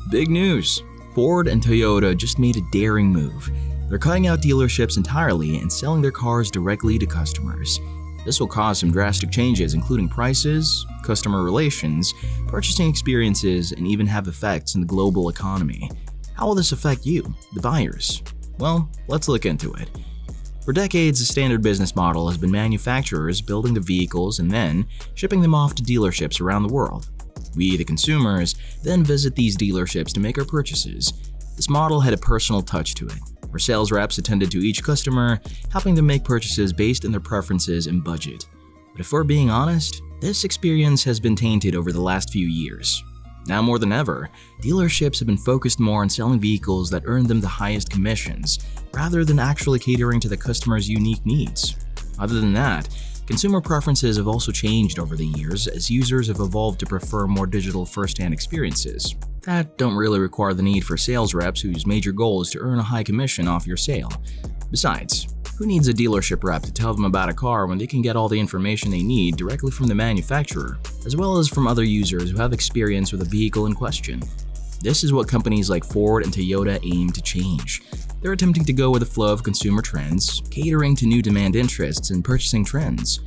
Big news! Ford and Toyota just made a daring move. They're cutting out dealerships entirely and selling their cars directly to customers. This will cause some drastic changes, including prices, customer relations, purchasing experiences, and even have effects in the global economy. How will this affect you, the buyers? Well, let's look into it. For decades, the standard business model has been manufacturers building the vehicles and then shipping them off to dealerships around the world. We, the consumers, then visit these dealerships to make our purchases. This model had a personal touch to it, where sales reps attended to each customer, helping them make purchases based on their preferences and budget. But if we're being honest, this experience has been tainted over the last few years. Now more than ever, dealerships have been focused more on selling vehicles that earn them the highest commissions, rather than actually catering to the customer's unique needs. Other than that, consumer preferences have also changed over the years as users have evolved to prefer more digital first-hand experiences that don't really require the need for sales reps whose major goal is to earn a high commission off your sale. Besides, who needs a dealership rep to tell them about a car when they can get all the information they need directly from the manufacturer, as well as from other users who have experience with the vehicle in question? This is what companies like Ford and Toyota aim to change. They're attempting to go with the flow of consumer trends, catering to new demand interests and purchasing trends.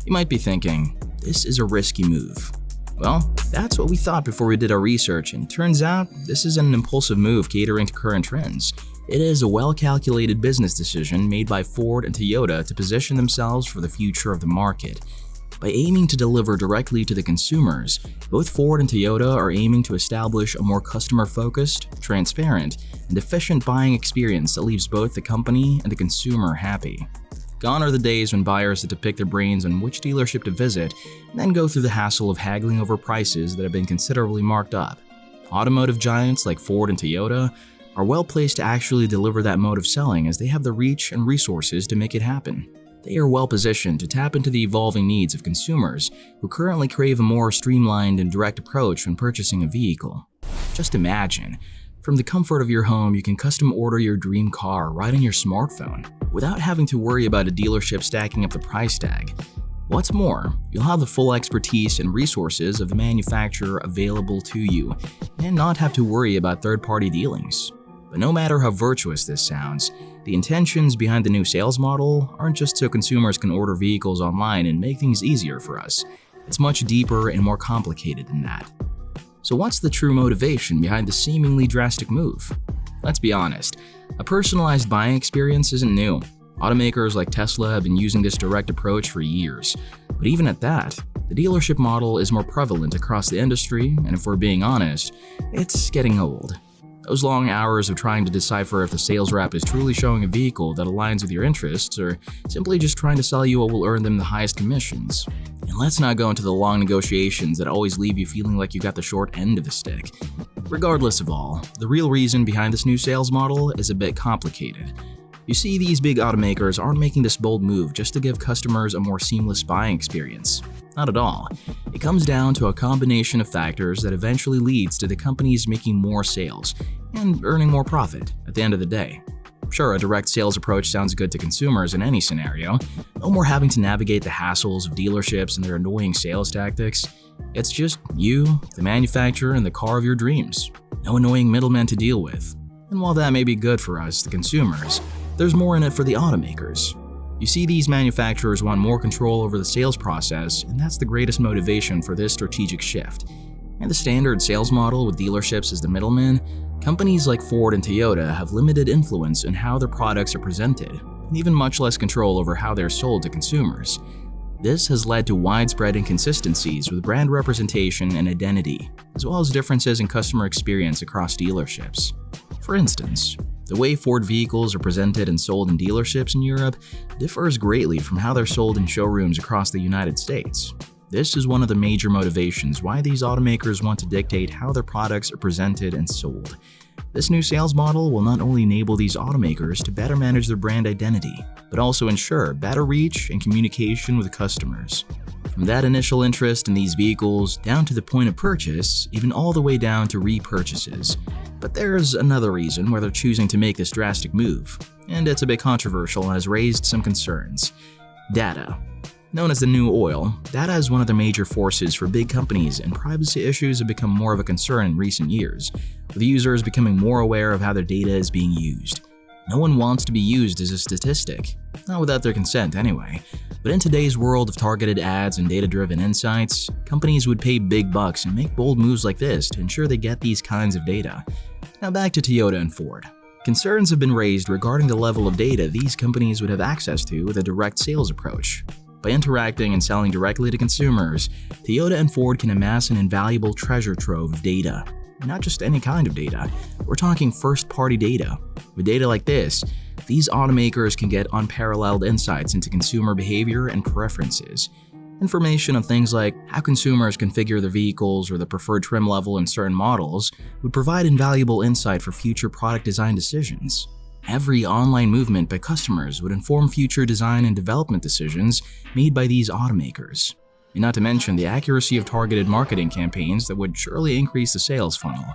You might be thinking, this is a risky move. Well, that's what we thought before we did our research, and it turns out this isn't an impulsive move catering to current trends. It is a well-calculated business decision made by Ford and Toyota to position themselves for the future of the market. By aiming to deliver directly to the consumers, both Ford and Toyota are aiming to establish a more customer-focused, transparent, and efficient buying experience that leaves both the company and the consumer happy. Gone are the days when buyers had to pick their brains on which dealership to visit and then go through the hassle of haggling over prices that have been considerably marked up. Automotive giants like Ford and Toyota are well placed to actually deliver that mode of selling as they have the reach and resources to make it happen. They are well positioned to tap into the evolving needs of consumers who currently crave a more streamlined and direct approach when purchasing a vehicle. Just imagine, from the comfort of your home, you can custom order your dream car right on your smartphone without having to worry about a dealership stacking up the price tag. What's more, you'll have the full expertise and resources of the manufacturer available to you and not have to worry about third-party dealings. But no matter how virtuous this sounds, the intentions behind the new sales model aren't just so consumers can order vehicles online and make things easier for us. It's much deeper and more complicated than that. So what's the true motivation behind the seemingly drastic move? Let's be honest, a personalized buying experience isn't new. Automakers like Tesla have been using this direct approach for years. But even at that, the dealership model is more prevalent across the industry, and if we're being honest, it's getting old. Those long hours of trying to decipher if the sales rep is truly showing a vehicle that aligns with your interests or simply just trying to sell you what will earn them the highest commissions. And let's not go into the long negotiations that always leave you feeling like you got the short end of the stick. Regardless of all, the real reason behind this new sales model is a bit complicated. You see, these big automakers aren't making this bold move just to give customers a more seamless buying experience. Not at all. It comes down to a combination of factors that eventually leads to the companies making more sales and earning more profit at the end of the day. Sure, a direct sales approach sounds good to consumers in any scenario. No more having to navigate the hassles of dealerships and their annoying sales tactics. It's just you, the manufacturer, and the car of your dreams. No annoying middlemen to deal with. And while that may be good for us, the consumers, there's more in it for the automakers. You see, these manufacturers want more control over the sales process, and that's the greatest motivation for this strategic shift. In the standard sales model with dealerships as the middleman, companies like Ford and Toyota have limited influence in how their products are presented, and even much less control over how they're sold to consumers. This has led to widespread inconsistencies with brand representation and identity, as well as differences in customer experience across dealerships. For instance, the way Ford vehicles are presented and sold in dealerships in Europe differs greatly from how they're sold in showrooms across the United States. This is one of the major motivations why these automakers want to dictate how their products are presented and sold. This new sales model will not only enable these automakers to better manage their brand identity, but also ensure better reach and communication with customers. From that initial interest in these vehicles down to the point of purchase, even all the way down to repurchases. But there's another reason why they're choosing to make this drastic move, and it's a bit controversial and has raised some concerns. Data. Known as the new oil, data is one of the major forces for big companies, and privacy issues have become more of a concern in recent years, with users becoming more aware of how their data is being used. No one wants to be used as a statistic, not without their consent anyway. But in today's world of targeted ads and data-driven insights, companies would pay big bucks and make bold moves like this to ensure they get these kinds of data. Now back to Toyota and Ford. Concerns have been raised regarding the level of data these companies would have access to with a direct sales approach. By interacting and selling directly to consumers, Toyota and Ford can amass an invaluable treasure trove of data. Not just any kind of data, we're talking first-party data. With data like this, these automakers can get unparalleled insights into consumer behavior and preferences. Information on things like how consumers configure their vehicles or the preferred trim level in certain models would provide invaluable insight for future product design decisions. Every online movement by customers would inform future design and development decisions made by these automakers. And not to mention the accuracy of targeted marketing campaigns that would surely increase the sales funnel.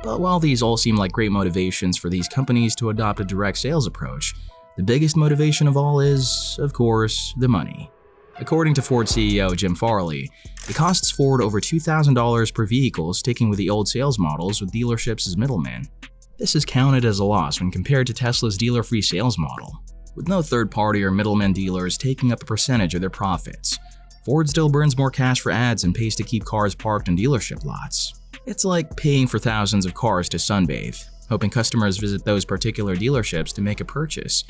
But while these all seem like great motivations for these companies to adopt a direct sales approach, the biggest motivation of all is, of course, the money. According to Ford CEO Jim Farley, it costs Ford over $2,000 per vehicle sticking with the old sales models with dealerships as middlemen. This is counted as a loss when compared to Tesla's dealer-free sales model. With no third-party or middlemen dealers taking up a percentage of their profits, Ford still burns more cash for ads and pays to keep cars parked in dealership lots. It's like paying for thousands of cars to sunbathe, hoping customers visit those particular dealerships to make a purchase.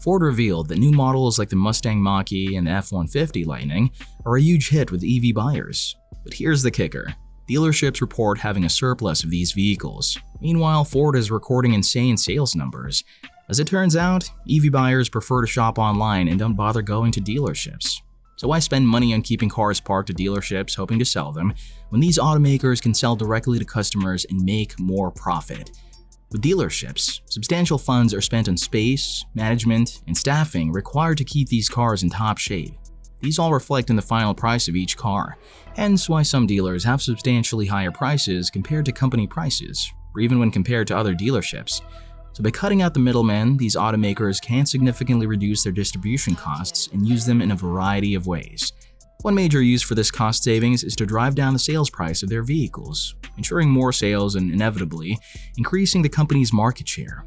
Ford revealed that new models like the Mustang Mach-E and the F-150 Lightning are a huge hit with EV buyers. But here's the kicker. Dealerships report having a surplus of these vehicles. Meanwhile, Ford is recording insane sales numbers. As it turns out, EV buyers prefer to shop online and don't bother going to dealerships. So why spend money on keeping cars parked at dealerships hoping to sell them, when these automakers can sell directly to customers and make more profit? With dealerships, substantial funds are spent on space, management, and staffing required to keep these cars in top shape. These all reflect in the final price of each car, hence why some dealers have substantially higher prices compared to company prices, or even when compared to other dealerships. So by cutting out the middlemen, these automakers can significantly reduce their distribution costs and use them in a variety of ways. One major use for this cost savings is to drive down the sales price of their vehicles, ensuring more sales and inevitably increasing the company's market share.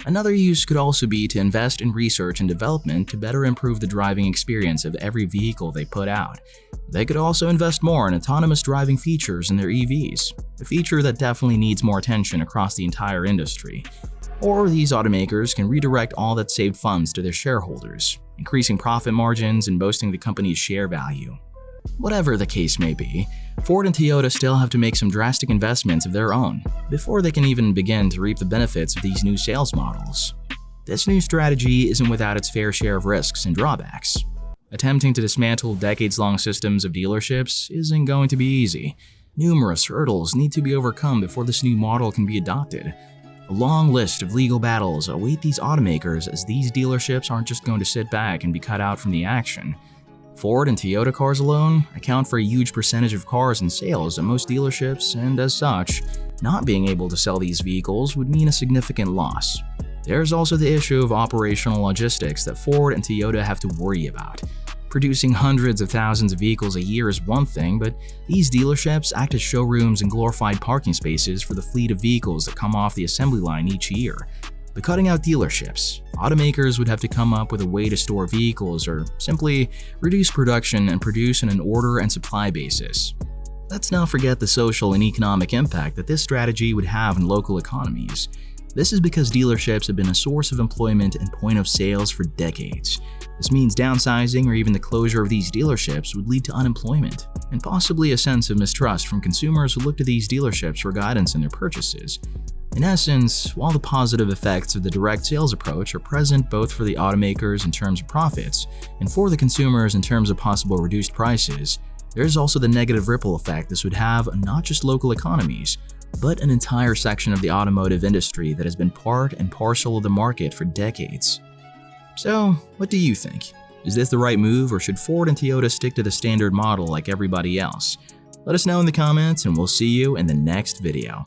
Another use could also be to invest in research and development to better improve the driving experience of every vehicle they put out. They could also invest more in autonomous driving features in their EVs, a feature that definitely needs more attention across the entire industry. Or these automakers can redirect all that saved funds to their shareholders, increasing profit margins and boosting the company's share value. Whatever the case may be, Ford and Toyota still have to make some drastic investments of their own before they can even begin to reap the benefits of these new sales models. This new strategy isn't without its fair share of risks and drawbacks. Attempting to dismantle decades-long systems of dealerships isn't going to be easy. Numerous hurdles need to be overcome before this new model can be adopted. A long list of legal battles await these automakers, as these dealerships aren't just going to sit back and be cut out from the action. Ford and Toyota cars alone account for a huge percentage of cars and sales at most dealerships, and as such, not being able to sell these vehicles would mean a significant loss. There's also the issue of operational logistics that Ford and Toyota have to worry about. Producing hundreds of thousands of vehicles a year is one thing, but these dealerships act as showrooms and glorified parking spaces for the fleet of vehicles that come off the assembly line each year. By cutting out dealerships, automakers would have to come up with a way to store vehicles or simply reduce production and produce on an order and supply basis. Let's not forget the social and economic impact that this strategy would have in local economies. This is because dealerships have been a source of employment and point of sales for decades. This means downsizing or even the closure of these dealerships would lead to unemployment and possibly a sense of mistrust from consumers who look to these dealerships for guidance in their purchases. In essence, while the positive effects of the direct sales approach are present both for the automakers in terms of profits and for the consumers in terms of possible reduced prices, there's also the negative ripple effect this would have on not just local economies, but an entire section of the automotive industry that has been part and parcel of the market for decades. So, what do you think? Is this the right move, or should Ford and Toyota stick to the standard model like everybody else? Let us know in the comments, and we'll see you in the next video.